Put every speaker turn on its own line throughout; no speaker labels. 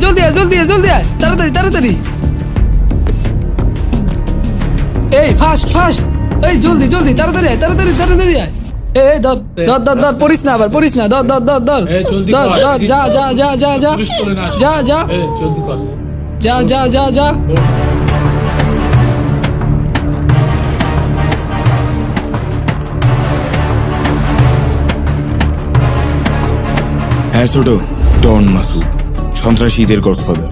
জলদি আয় তাড়াতাড়ি এই ফাস্ট এই জলদি তাড়াতাড়ি আয় এই ধর পড়িস না আবার ধর যা
হ্যাঁ ছোট, ডন মাসুদ, সন্ত্রাসীদের গডফাদার।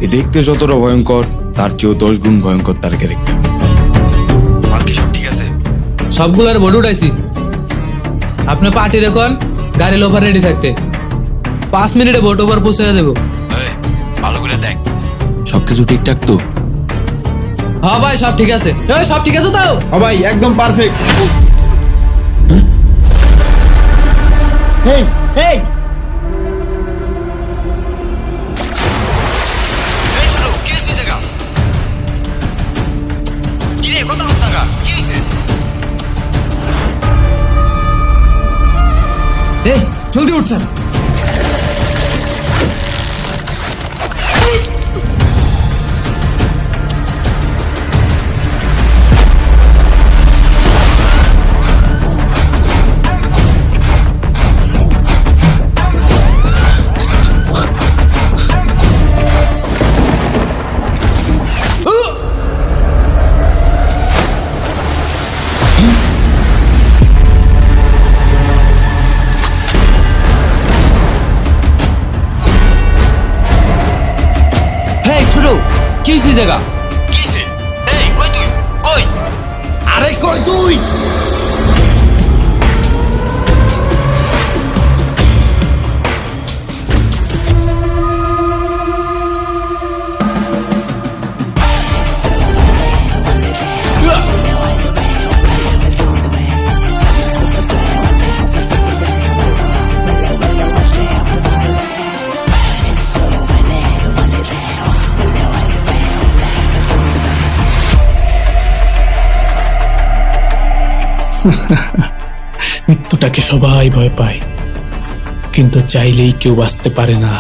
এ দেখতে যতটা ভয়ঙ্কর তার চেয়েও 10 গুণ ভয়ঙ্কর তার ক্যারেক্টার। বাকি সব ঠিক আছে?
সবগুলোর ভোট উঠাইছি। আপনি পার্টি রেখন গাড়ি লোফার রেডি থাকতে 5 মিনিটে ভোট ওভার পৌঁছে দেবো।
ভালো করে দেখ সবকিছু ঠিকঠাক তো?
হ্যাঁ ভাই সব ঠিক আছে। সব ঠিক আছে তো?
হ্যাঁ ভাই একদম পারফেক্ট। এই জলদি উঠ স্যার।
কি জায়গা?
আরে কই তুই?
মৃত্যুটাকে সবাই ভয় পায়, কিন্তু চাইলেই কেউ বাঁচতে পারে না।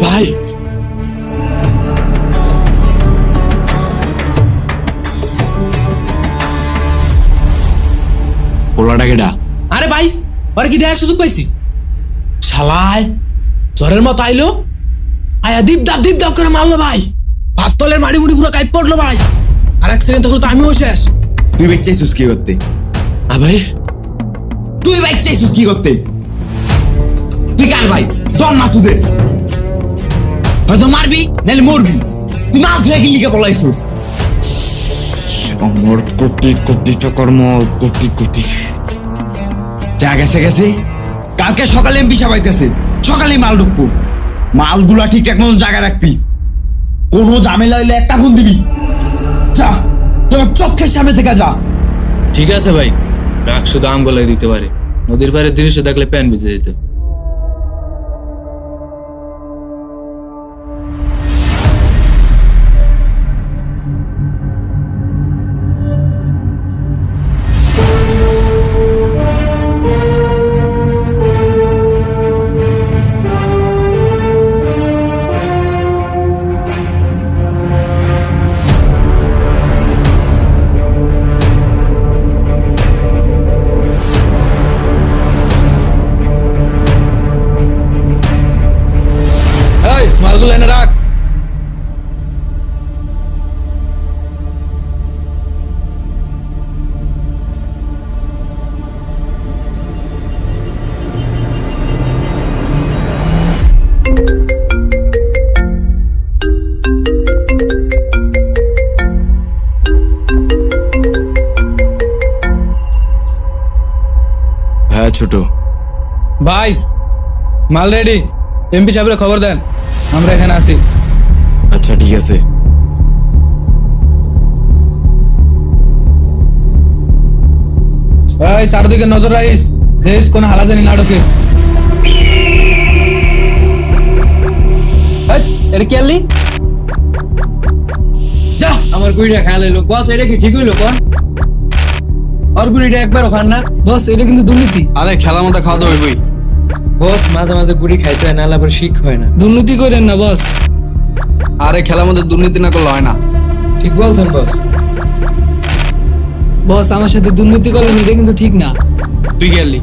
ভাই
পোলাটা কেডা?
আরে ভাই ওর কি দেখার সুযোগ পাইছি? শালায় জ্বরের মতো আইলো, আয়া দীপ দাপ করে মারলো ভাই। ভাত তলের মাড়ি মুড়ি পুরো কাইপ পড়লো ভাই। আর 1 সেকেন্ড তখন তো আমিও শেষ।
তুই বেঁচেছিস কি করতে?
ভাই
তুই বেঁচেছিস কি করতে? তুই কার ভাই? ডন মাসুদের। হয়তো মারবি নাহলে মরবি। তুই মাল ধুয়ে গেলি কে পলাইছিস? আমার কোটি টাকার মাল, কোটি যা গেছে। কালকে সকালে এমপি সাবাইতেছে, সকালে মাল ঢুকবো। মালগুলা ঠিকঠাক মতো জায়গায় রাখবি। কোনো ঝামেলা হইলে একটা ফোন দিবি। যা, তোর চোখের সামনে থেকে যা।
ঠিক আছে ভাই, রাগ শুধু আম গলায় দিতে পারে, নদীর পাড়ে দৃশ্য দেখলে প্যান ভিজে যেত।
ছোট।
ভাই মাল রেডি, এমপি সাহেবের খবর দেন, আমরা এখানে আছি।
আচ্ছা ঠিক আছে।
এই চারদিকে নজর রাখিস, দেশ কোন হালা জানি না ঢোকে।
এটা কি আনলি? যা আমার গুড়িটা খেয়াল এলো বস, এটা কি ঠিক হইলো কোন? আর গুড়িটা একবার ওখান না বস, এটা কিন্তু দুর্নীতি।
আরে খেলার মধ্যে খাওয়া দাওয়া হইবই।
বস মাঝে মাঝে গুড়ি খাইতে হয়, নাহলে আবার শিখ হয় না। দুর্নীতি করেন না বস।
আরে খেলার মধ্যে দুর্নীতি না করলে হয় না।
ঠিক বলছেন বস। বস আমার সাথে দুর্নীতি করলেন, এটা কিন্তু ঠিক না।
তুই গেলি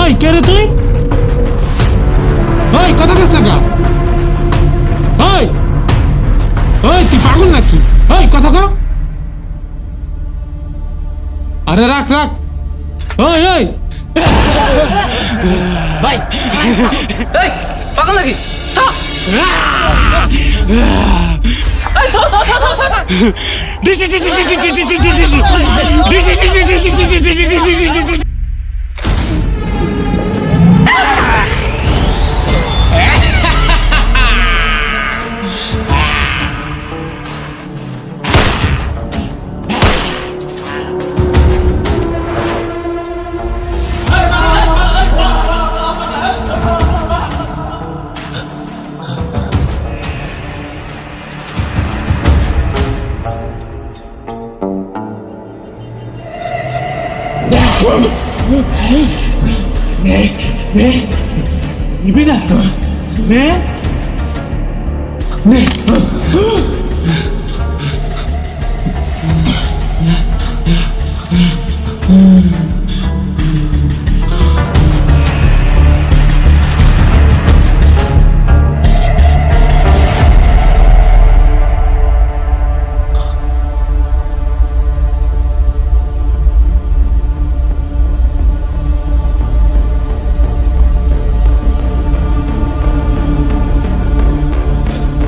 ওই কে রে তুই? ওই কথা কস না কা? ওই ওই তুই পাগল নাকি? ওই কথা ক। আরে রাখ রাখ। ওই ওই
ভাই এই পাগল নাকি?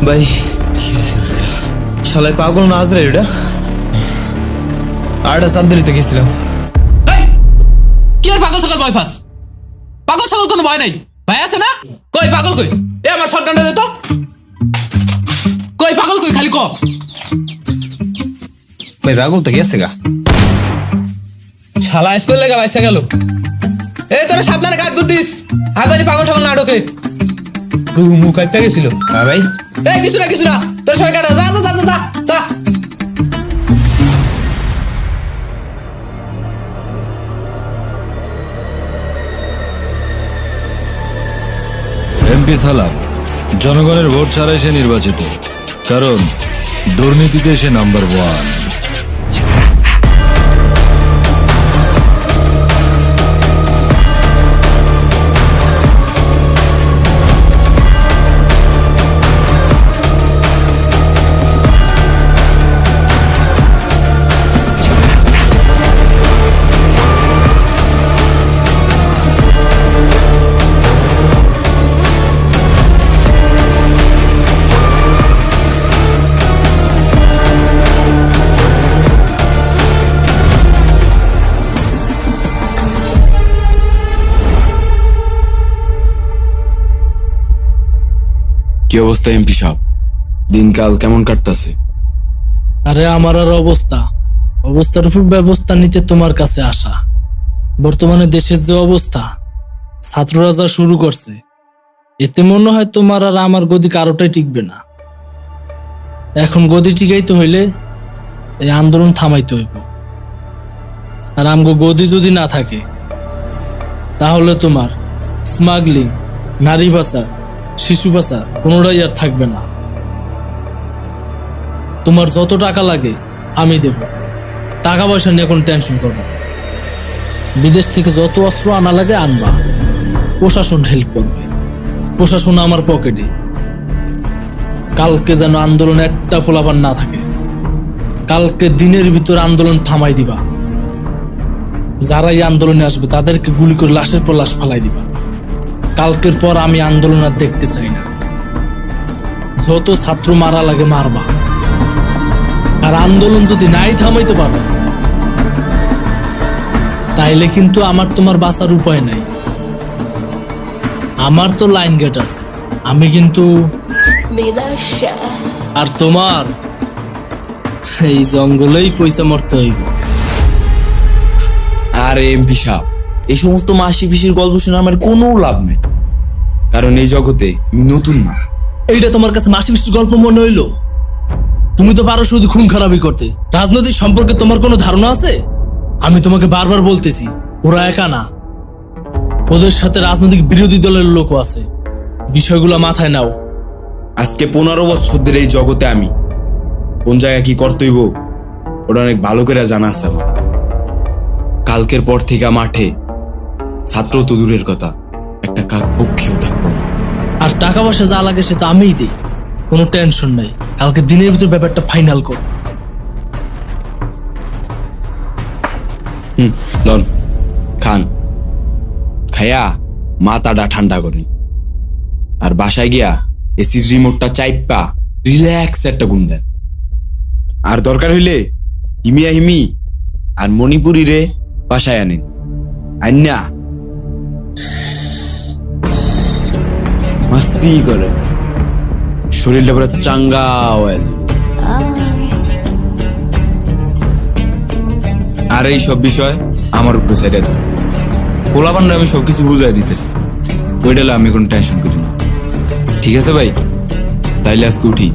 ভাই শালায় পাগল না আজরে এটা আড়া চাপ দিতে গেছিলাম।
এই কি আর পাগল ছাগল ভয় পাস? পাগল ছাগল কোনো ভয় নাই, ভাই আছে না? কই পাগল কই? এ আমার শটগানটা দে তো। কই পাগল কই খালি ক।
ভাই পাগল তো গেছে গা।
শালা স্কুল লেগে বাইসা গেল। এই তোরা সাবধানে কাট গুটিস, হাজারি পাগল ঠাগল না ঢোকে। মুখ কাইপা গেছিল।
হ্যাঁ ভাই
এই কিছু না তোর সবাই কাটা, যা যা যা যা যা।
এমপি সালাম জনগণের ভোট ছাড়াই সে নির্বাচিত, কারণ দুর্নীতিতে সে নাম্বার 1।
অবস্থা এমপি সাহেব? দিনকাল কেমন কাটতাছে?
আরে আমার আর অবস্থার উপর ব্যবস্থা নিতে তোমার কাছে আসা। বর্তমানে দেশের যে অবস্থা, ছাত্ররা যা শুরু করছে, এতে মনে হয় তোমার আর আমার গদি কারোটাই টিকবে না। এখন গদি টিকাইতে হইলে এই আন্দোলন থামাইতে হইব। আর আমগো গদি যদি না থাকে, তাহলে তোমার স্মাগলিং, নারী পাচার, শিশু পাচার কোনোটাই আর থাকবে না। তোমার যত টাকা লাগে আমি দেব, টাকা পয়সা নিয়ে কোনো টেনশন করবো না। বিদেশ থেকে যত অস্ত্র আনা লাগে আনবা, প্রশাসন হেল্প করবে, প্রশাসন আমার পকেটে। কালকে যেন আন্দোলন একটা ফলাফল না থাকে। কালকে দিনের ভিতর আন্দোলন থামাই দিবা। যারা এই আন্দোলনে আসবে তাদেরকে গুলি করে লাশের পর লাশ ফালাই দিবা। কালকের পর আমি আন্দোলন আর দেখতে চাই না। যত ছাত্র মারা লাগে মারবা। আর আন্দোলন যদি নাই থামাইতে পারো, তাইলে কিন্তু আমার তোমার বাঁচার উপায় নাই। আমার তো লাইন গেট আছে, আমি কিন্তু। আর তোমার এই জঙ্গলেই পয়সা মরতে হইব।
আরে এমপি সাহেব, এই সমস্ত মাসি পিসির গল্প শুনে আমার কোনো লাভ নেই, কারণ এই জগতে আমি নতুন না।
এইটা তোমার কাছে মাসি পিসির গল্প মনে হইলো? তুমি তো পারো শুধু খুন খারাপই করতে। রাজনৈতিক সম্পর্কে তোমার কোনো ধারণা আছে? আমি তোমাকে বারবার বলতেছি, ওরা একা না, ওদের সাথে রাজনৈতিক বিরোধী দলের লোকও আছে। বিষয়গুলো মাথায় নাও।
আজকে 15 বছর ধরে এই জগতে আমি কোন জায়গায় কি করতে হইব ওটা অনেক ভালো করে জানা আছে আমার। কালকের পর থেকে মাঠে ছাত্র তো দূরের কথা, একটা কাক পক্ষেও থাকবো না।
আর টাকা পয়সা যা লাগে সে তো আমিই দিই, কোনো টেনশন নাই। কালকে দিনের ভিতর ব্যাপারটা ফাইনাল কর।
লন খান, খায়া মাথাটা ঠান্ডা করেন, আর বাসায় গিয়া এসির রিমোটটা চাইপা রিল্যাক্স একটা গুণ দেন। আর দরকার হইলে হিমিয়া হিমি আর মণিপুরি রে বাসায় আনেন, আন্না মাস্তি করে শরীরটা পুরো চাঙ্গা হয়। আর এই সব বিষয় আমার উপরে ছেড়ে দেন। পোলাপান্ডা আমি সবকিছু বুঝাই দিতেছি, ওইটালে আমি কোনো টেনশন করি না। ঠিক আছে ভাই, তাইলে আজকে উঠি।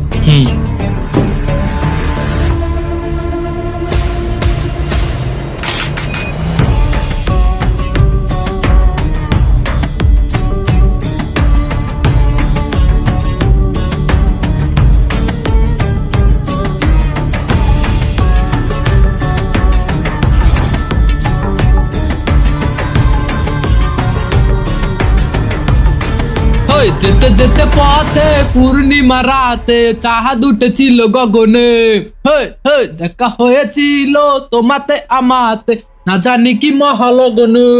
যেতে যেতে পথে পূর্ণিমা রাতে চাহাদ উঠেছিল গগনে। দেখা হয়েছিল তোমাতে আমাতে, না জানি কি মহালগনে।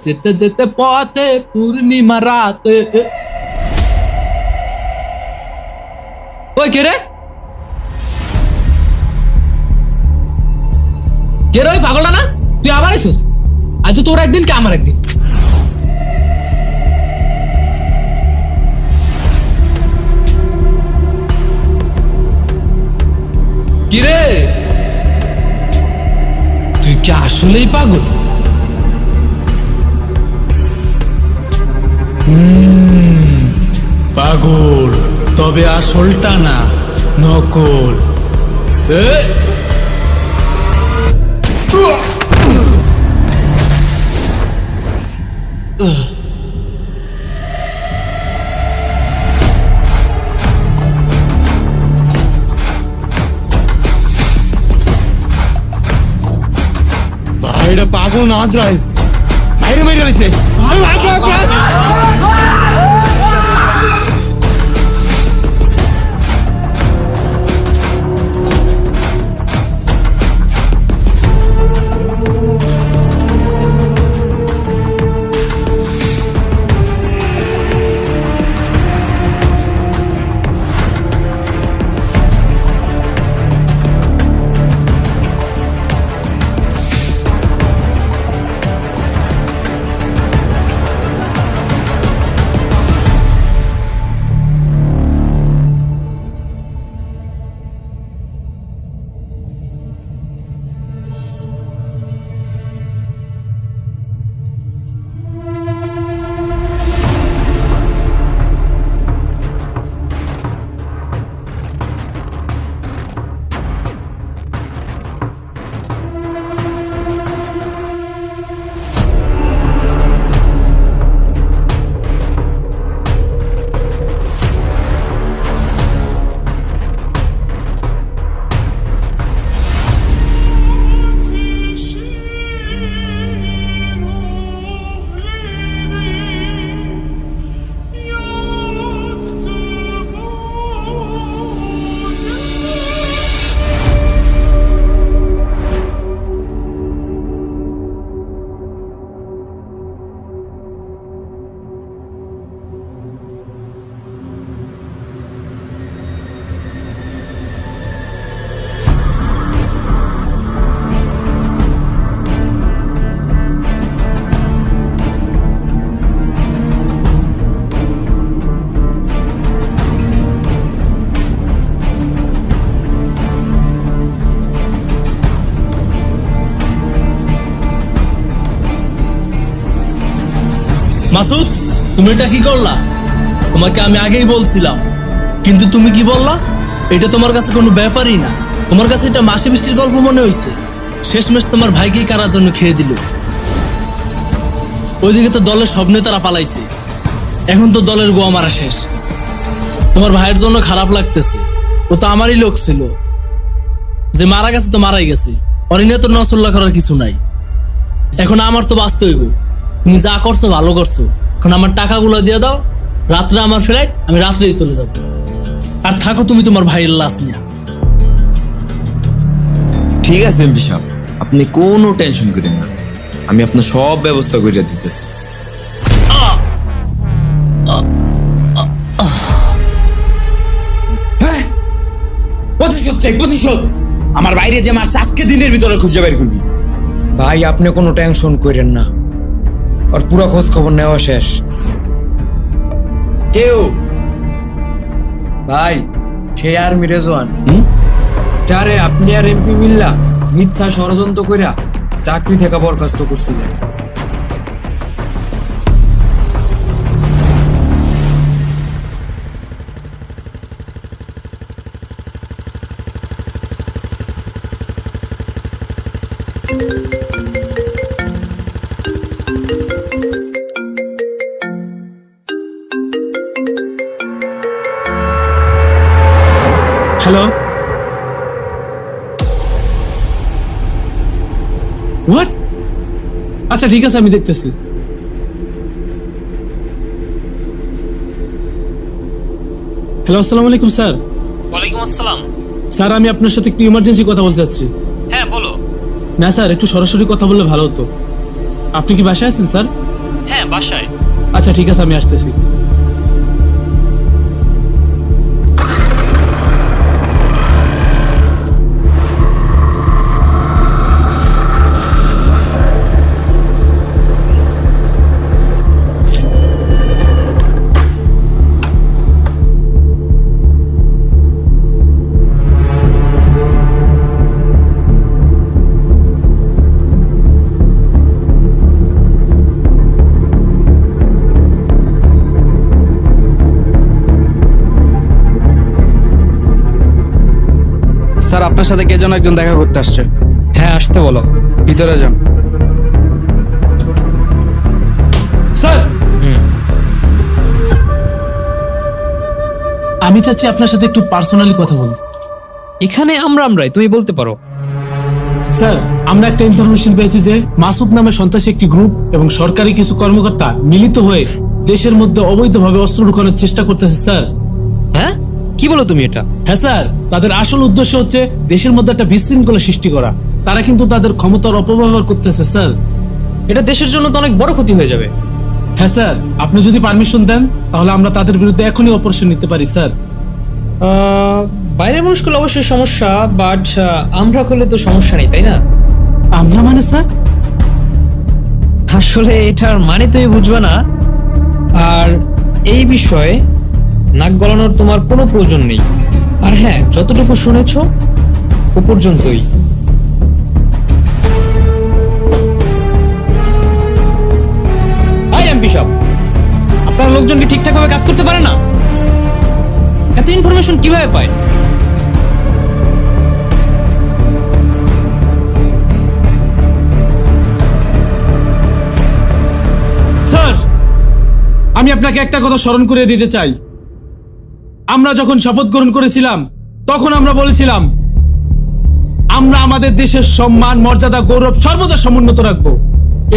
যেতে যেতে পথে পূর্ণিমা রাতে। ওই কে রে? কে রে? ওই পাগলটা না? তুই আবার এসোস? আজ তোর একদিন কে আমার একদিন। কিরে, তুই কি আসলেই পাগল?
পাগল, তবে আসলটা না, নকল।
এটা পাগল না আজরাইল, বাইরে মেরে গেছে।
মাসুদ, তুমি এটা কি করলা? তোমাকে আমি আগেই বলছিলাম, কিন্তু তুমি কি বললা? এটা তোমার কাছে কোনো ব্যাপারই না। তোমার কাছে এটা মাসে বৃষ্টির গল্প মনে হয়েছে। শেষমেশ তোমার ভাইকেই কারার জন্য খেয়ে দিল। ওইদিকে তো দলের সব নেতারা পালাইছে, এখন তো দলের গোয়া মারা শেষ। তোমার ভাইয়ের জন্য খারাপ লাগতেছে, ও তো আমারই লোক ছিল। যে মারা গেছে তো মারাই গেছে, অরিনে তো নসল্লা করার কিছু নাই। এখন আমার তো বাঁচতে হইব। তুমি যা করছো ভালো করছো, এখন আমার টাকাগুলো দিয়ে দাও। রাত্রে আমার ফ্লাইট, আমি রাত্রেই চলে যাব। আর থাকো তুমি তোমার ভাইয়ের লাশ নিয়ে।
ঠিক আছে এমপি সাহেব, আপনি কোনো টেনশন করেন না, আমি আপনার সব ব্যবস্থা করে দিতেছি।
হ্যাঁ, প্রতিশোধ চাই, প্রতিশোধ। আমার বাইরে যে মারছে আজকে দিনের ভিতরে খুঁজে বের করবি।
ভাই আপনি কোনো টেনশন করেন না, আর পুরো খোঁজ খবর নেওয়া শেষ।
কেউ
ভাই সেই আর্মি রেজওয়ান, যারে আপনি আর এমপি মিল্লা মিথ্যা ষড়যন্ত্র কইরা চাকরি থেকে বরখাস্ত করছিলেন।
Hello, what? আচ্ছা ঠিক আছে, আমি দেখতেছি। হ্যালো, আসসালামু আলাইকুম স্যার।
ওয়ালাইকুম আসসালাম।
স্যার আমি আপনার সাথে একটু ইমার্জেন্সি কথা বলতে চাচ্ছি।
হ্যাঁ বলো।
না স্যার, একটু সরাসরি কথা বললে ভালো হতো। আপনি কি বাসায় আছেন স্যার?
হ্যাঁ বাসায়।
আচ্ছা ঠিক আছে, আমি আসতেছি।
স্যার, আপনার সাথে কে যেন একজন দেখা করতে আসছে।
হ্যাঁ আসতে বলো।
ভিতরে যান।
স্যার, আমি চাচ্ছি আপনার সাথে একটু পার্সোনালি কথা বলতে।
এখানে আমরাই, তুমি বলতে পারো।
স্যার, আমরা একটা ইনফরমেশন পেয়েছি যে মাসুদ নামে সন্ত্রাসী একটি গ্রুপ এবং সরকারি কিছু কর্মকর্তা মিলিত হয়ে দেশের মধ্যে অবৈধভাবে অস্ত্র ঢুকানোর চেষ্টা করতেছে স্যার।
হ্যাঁ কি বলো তুমি এটা?
হ্যাঁ স্যার, তাদের আসল উদ্দেশ্য হচ্ছে দেশের মধ্যে একটা বিশৃঙ্খলা সৃষ্টি করা। তারা কিন্তু তাদের ক্ষমতার অপব্যবহার করতেছে স্যার।
এটা দেশের জন্য তো অনেক বড় ক্ষতি হয়ে যাবে।
হ্যাঁ স্যার, আপনি যদি পারমিশন দেন তাহলে আমরা তাদের বিরুদ্ধে এখনই অপারেশন নিতে পারি স্যার।
বাইরের মানুষগুলো অবশ্যই সমস্যা, বাট আমরা করলে তো সমস্যা নেই, তাই না?
আমরা মানে স্যার?
আসলে এটার মানে তুমি বুঝবে না। আর এই বিষয়ে নাক গলানোর তোমার কোনো প্রয়োজন নেই। আর হ্যাঁ, যতটুকু শুনেছো ও পর্যন্তই। এমপি সাহেব, আপনার লোকজন কি ঠিকঠাক ভাবে কাজ করতে পারে না? এত ইনফরমেশন কিভাবে পায়?
স্যার, আমি আপনাকে একটা কথা স্মরণ করিয়ে দিতে চাই। আমরা যখন শপথ গ্রহণ করেছিলাম তখন আমরা বলেছিলাম আমরা আমাদের দেশের সম্মান, মর্যাদা, গৌরব সর্বদা সমুন্নত রাখবো।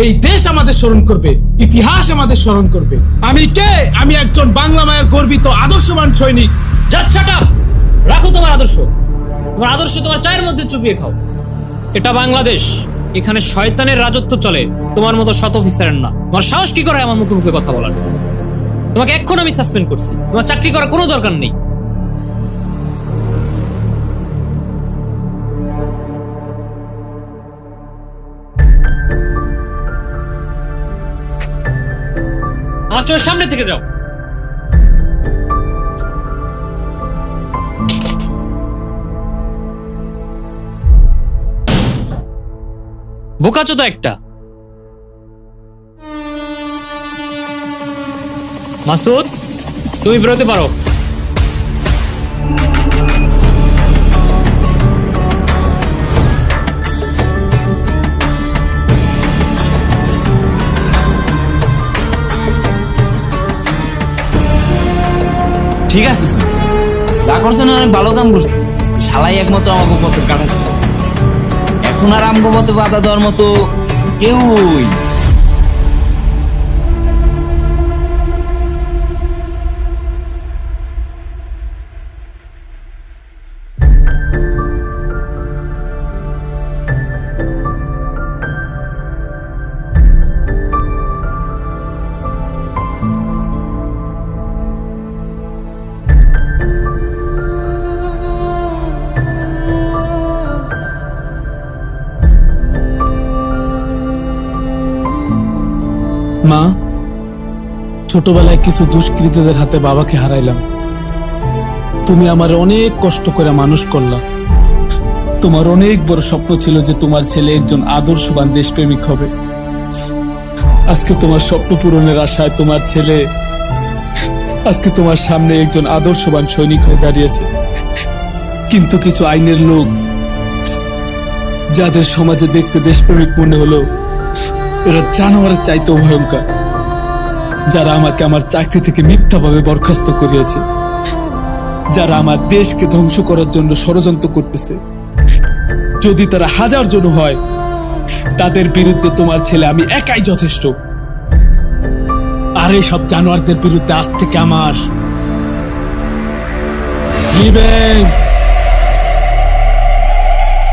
এই দেশ আমাদের স্মরণ করবে, ইতিহাস আমাদের স্মরণ করবে। আমি কে? আমি একজন বাংলা মায়ের গর্বিত আদর্শবান সৈনিক।
Just shut up! রাখো তোমার আদর্শ। তোমার আদর্শ তোমার চায়ের মধ্যে চুপিয়ে খাও। এটা বাংলাদেশ, এখানে শয়তানের রাজত্ব চলে, তোমার মতো শত অফিসারের না। তোমার সাহস কি করে আমার মুখে মুখে কথা বলার? তোমাকে এখন আমি সাসপেন্ড করছি, তোমার চাকরি করার কোনো দরকার নেই। আমার চোখের সামনে থেকে যাও। বোকাচোদা একটা। মাসুদ, তুমি বেরোতে পারো।
ঠিক আছে স্যার, যা করছেন অনেক ভালো কাম করছেন। শালাই একমাত্র আমাকে পথের কাটা ছিল, এখন আর আমগো পথে বাধা দেওয়ার মতো কেউই।
মা, ছোটবেলায় কিছু দুষ্কৃতীদের হাতে বাবাকে হারাইলাম। তুমি আমার অনেক কষ্ট করে মানুষ করলা। তোমার অনেক বড় স্বপ্ন ছিল যে তোমার ছেলে একজন আদর্শবান দেশপ্রেমিক হবে। আজকে তোমার স্বপ্ন পূরণের আশায় তোমার ছেলে আজকে তোমার সামনে একজন আদর্শবান সৈনিক হয়ে দাঁড়িয়েছে। কিন্তু কিছু আইনের লোক, যাদের সমাজে দেখতে দেশপ্রেমিক মনে হলো, এরা জানোয়ারের চাইতেও ভয়ঙ্কর, যারা আমাকে আমার চাকরি থেকে মিথ্যাভাবে বরখাস্ত করিয়েছে, যারা আমার দেশকে ধ্বংস করার জন্য ষড়যন্ত্র করতেছে। যদি তারা 1000 জন হয়, তাদের বিরুদ্ধে তোমার ছেলে আমি একাই যথেষ্ট। আর এই সব জানোয়ারদের বিরুদ্ধে আজ থেকে আমার রিভেঞ্জ।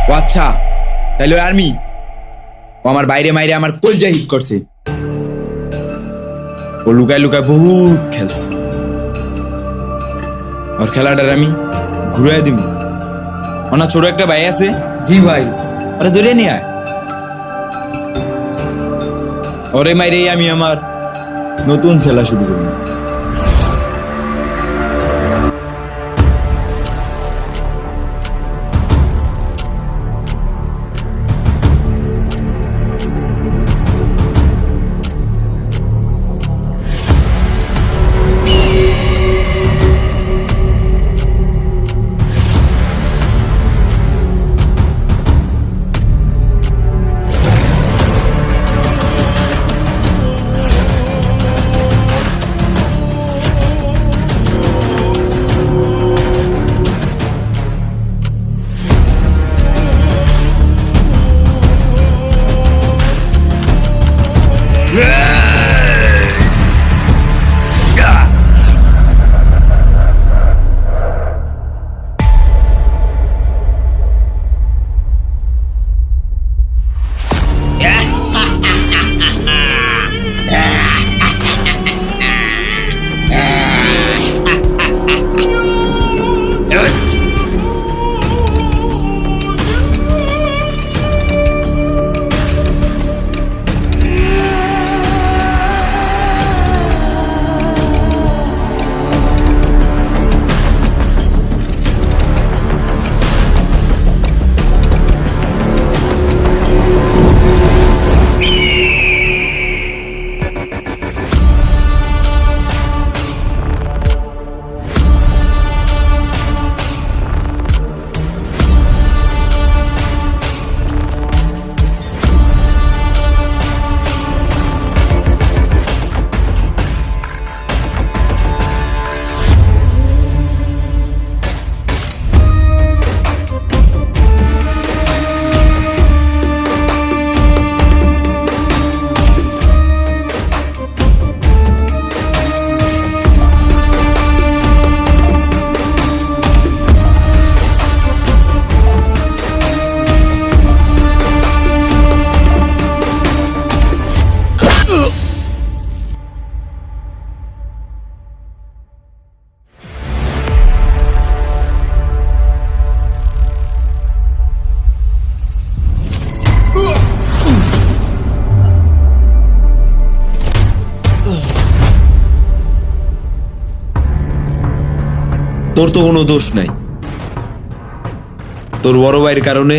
ও আচ্ছা, তাহলে আর্মি ও আমার বাইরে মাইরে আমার কলজা হিট করছে। ও লুকায় লুকায় বহুত খেলছে, আর খেলাটার আমি ঘুরাই দিব। ওনার ছোট একটা ভাই আছে।
জি ভাই।
ওরা ধরে নিয়ে আয়, ওরে মাইরে আমি আমার নতুন খেলা শুরু করব। তোর তো কোনো দোষ নাই, তোর বড় ভাইয়ের কারণে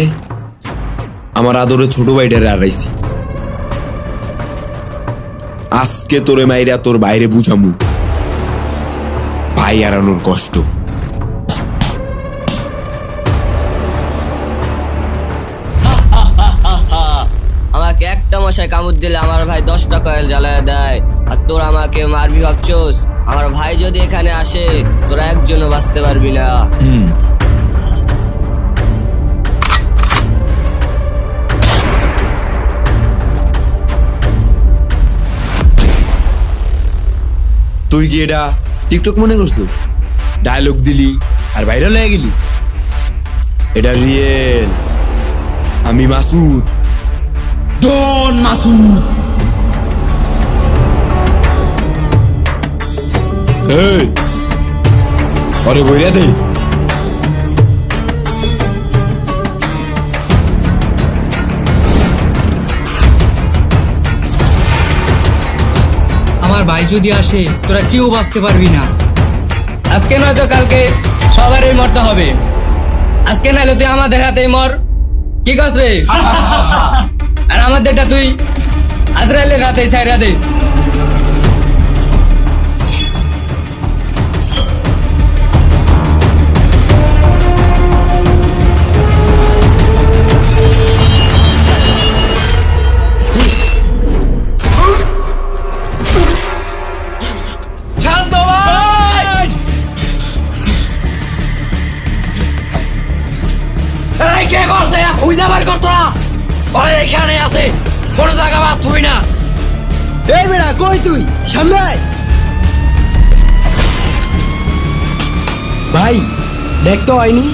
আমার আদরে ছোট ভাইটারে হারাইছি। আজকে তোরে মাইরা তোর বাইরে বুঝামু ভাই হারানোর কষ্ট।
আমাকে একটা মশাই কামড় দিলে আমার ভাই 10টা কয়েল জ্বালায় দেয়, আর তোরা আমাকে মারবি ভাবছোস? আমার ভাই যদি এখানে আসে তোরা একজনও বাঁচতে পারবি না।
তুই কি এটা টিকটক মনে করছো? ডায়লগ দিলি আর ভাইরাল হয়ে গেলি? এটা রিয়েল। আমি মাসুদ,
ডন মাসুদ।
এই আরে বইরা দে।
আমার ভাই যদি আসে তোরা কেউ বাঁচতে পারবি না। আজকে নয়তো কালকে সবারই মরতে হবে। আজকে নাইলে তুই আমাদের হাতেই মর, কি কস রে? আর আমাদেরটা তুই আজরাইলের হাতেই ছাইরা দে।
কে করছে? খুঁজে বার কর তোরা। ওরা এখানে আছে, কোনো জায়গা বাদ তুই না।
এই বেড়া কই তুই? সামনে আয়। ভাই দেখ তো হয়নি।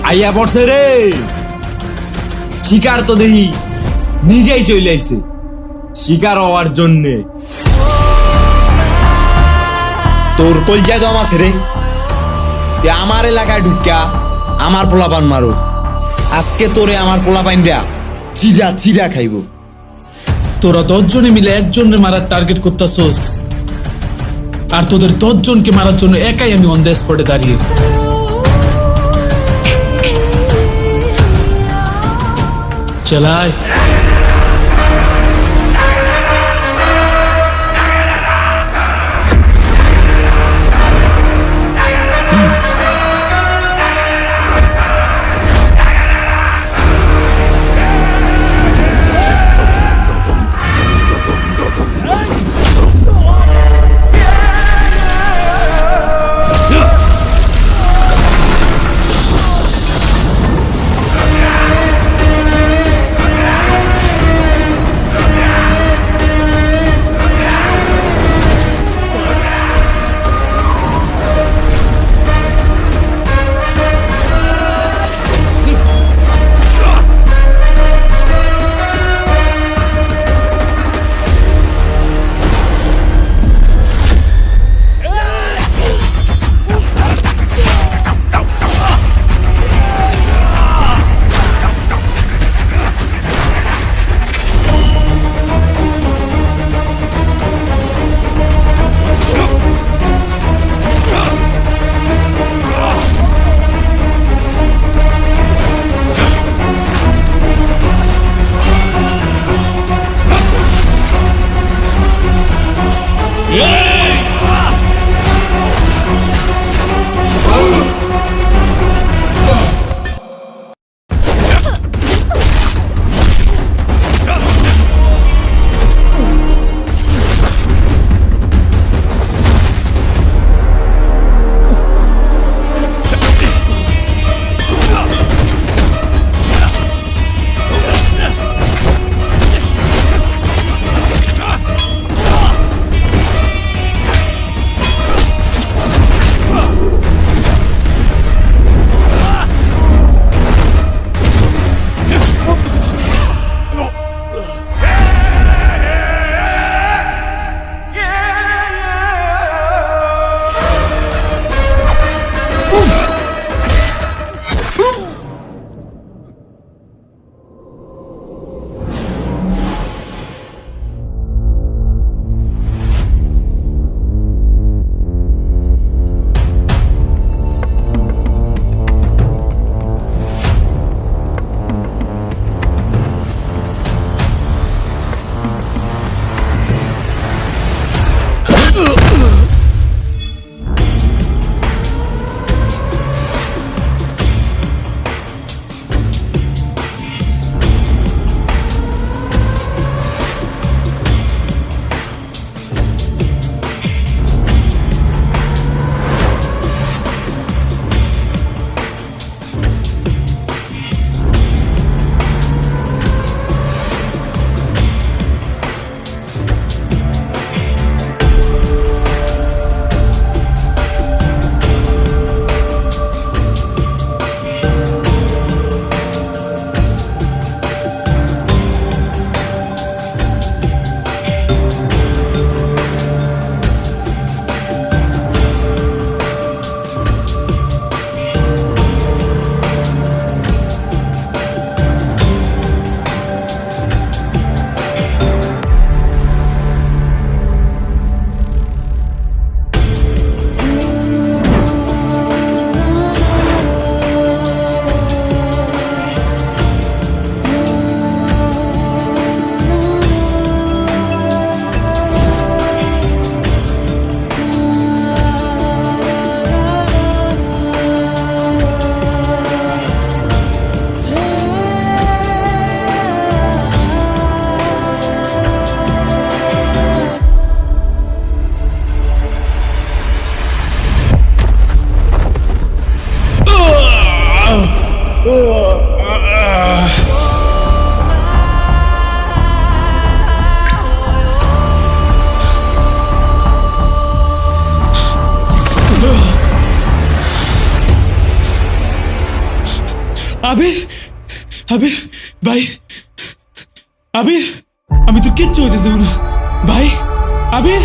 আইয়া পড়ছে রে। শিকার তো দেখি নিজেই চলে আইছে শিকার হওয়ার জন্যে। তোর কলজা দম আছে রে। তুই আমার এলাকায় ঢুকা আমার পোলাপান মারো। আজকে তোরে আমার পোলাপাইনরা চিরা চিরা খাইব।
তোরা 10 জনে মিলে একজনের মারার টার্গেট করতেছস, আর তোদের 10 জনকে মারার জন্য একাই আমি অন দ্য স্পটে দাঁড়িয়ে। চালাই।
আবির আবির ভাই আবির আমি তো কিচ্ছু হতে দেবো না ভাই আবির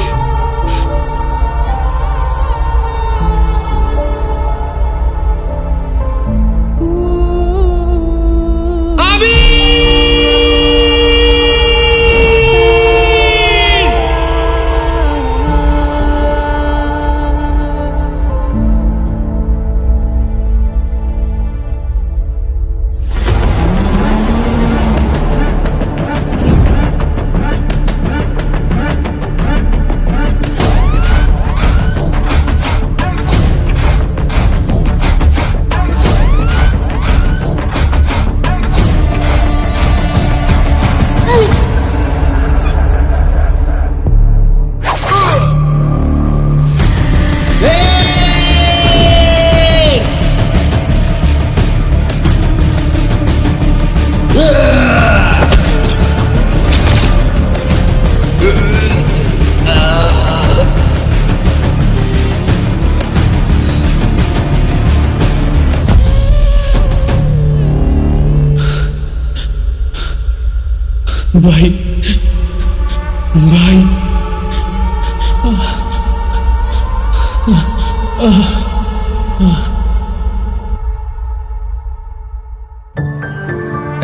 ভাই ভাই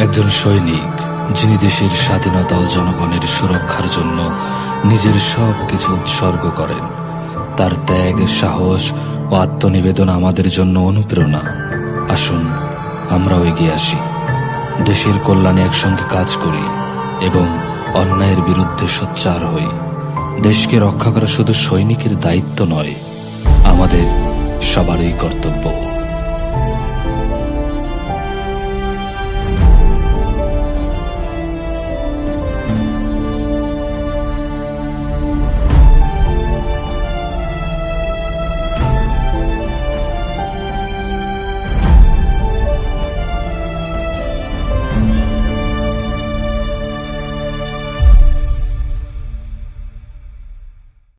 একজন সৈনিক যিনি দেশের স্বাধীনতা ও জনগণের সুরক্ষার জন্য নিজের সব কিছু উৎসর্গ করেন, তার ত্যাগ, সাহস ও আত্মনিবেদন আমাদের জন্য অনুপ্রেরণা। আসুন আমরাও এগিয়ে আসি, দেশের কল্যাণে একসঙ্গে কাজ করি এবং অন্যায়ের বিরুদ্ধে সোচ্চার হই। দেশকে রক্ষা করা শুধু সৈনিকের দায়িত্ব নয়, আমাদের সবারই কর্তব্য।